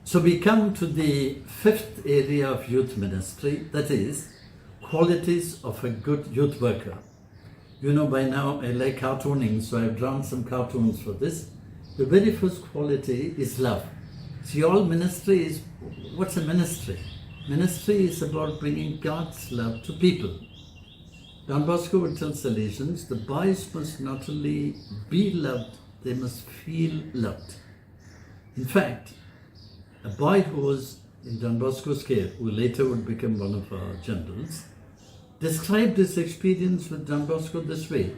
So we come to the fifth area of youth ministry, that is, qualities of a good youth worker. You know by now I like cartooning, so I've drawn some cartoons for this. The very first quality is love. See, all ministry is, what's a ministry? Ministry is about bringing God's love to people. Don Bosco would tell Salesians, the boys must not only be loved, they must feel loved. In fact, a boy who was in Don Bosco's care, who later would become one of our generals, described his experience with Don Bosco this way.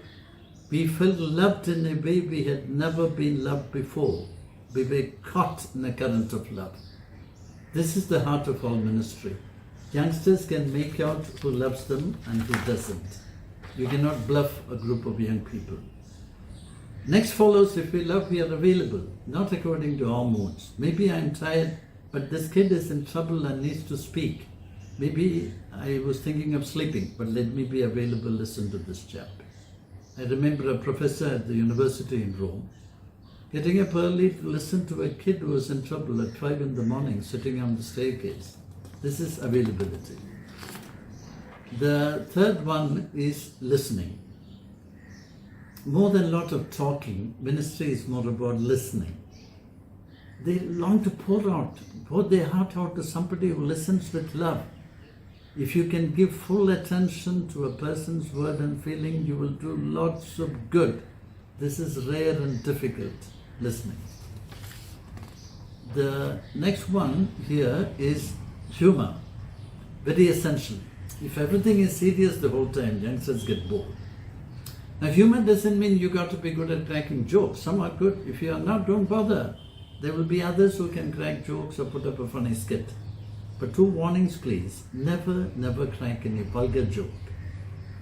We felt loved in a way we had never been loved before. We were caught in a current of love. This is the heart of all ministry. Youngsters can make out who loves them and who doesn't. You cannot bluff a group of young people. Next follows, if we love, we are available, not according to our moods. Maybe I'm tired, but this kid is in trouble and needs to speak. Maybe I was thinking of sleeping, but let me be available, listen to this chap. I remember a professor at the university in Rome getting up early to listen to a kid who was in trouble at 5 in the morning, sitting on the staircase. This is availability. The third one is listening. More than a lot of talking, ministry is more about listening. They long to pour their heart out to somebody who listens with love. If you can give full attention to a person's word and feeling, you will do lots of good. This is rare and difficult, listening. The next one here is humor, very essential. If everything is serious the whole time, youngsters get bored. Now, humor doesn't mean you got to be good at cracking jokes. Some are good. If you are not, don't bother. There will be others who can crack jokes or put up a funny skit. But two warnings, please. Never crack any vulgar joke.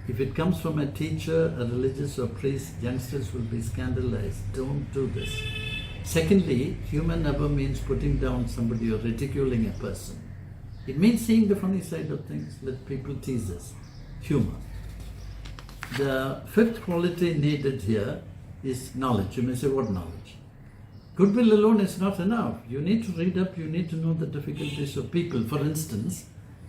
If it comes from a teacher, a religious or priest, youngsters will be scandalized. Don't do this. Secondly, humor never means putting down somebody or ridiculing a person. It means seeing the funny side of things. Let people tease us. Humor. The fifth quality needed here is knowledge. You may say, what knowledge? Goodwill alone is not enough. You need to read up, you need to know the difficulties of people. For instance,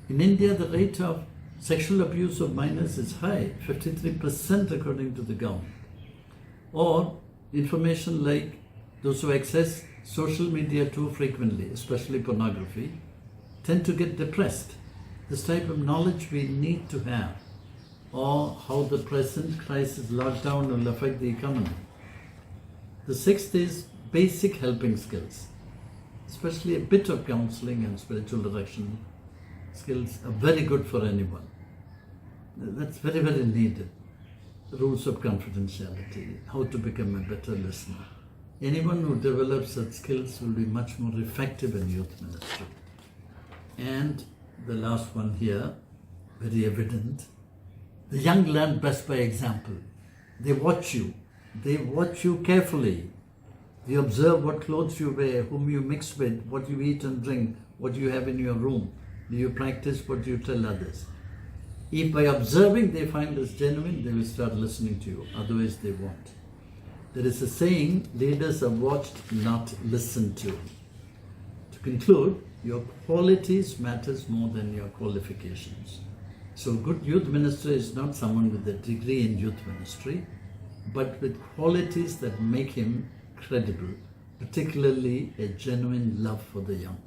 in India, the rate of sexual abuse of minors is high, 53% according to the government. Or information like those who access social media too frequently, especially pornography, tend to get depressed. This type of knowledge we need to have. Or how the present crisis lockdown will affect the economy. The sixth is basic helping skills, especially a bit of counseling and spiritual direction skills are very good for anyone. That's very, very needed. Rules of confidentiality, how to become a better listener. Anyone who develops such skills will be much more effective in youth ministry. And the last one here, very evident, the young learn best by example. They watch you carefully. They observe what clothes you wear, whom you mix with, what you eat and drink, what you have in your room. Do you practice what you tell others? If by observing they find this genuine, they will start listening to you. Otherwise they won't. There is a saying, leaders are watched, not listened to. To conclude, your qualities matters more than your qualifications. So good youth minister is not someone with a degree in youth ministry, but with qualities that make him credible, particularly a genuine love for the young.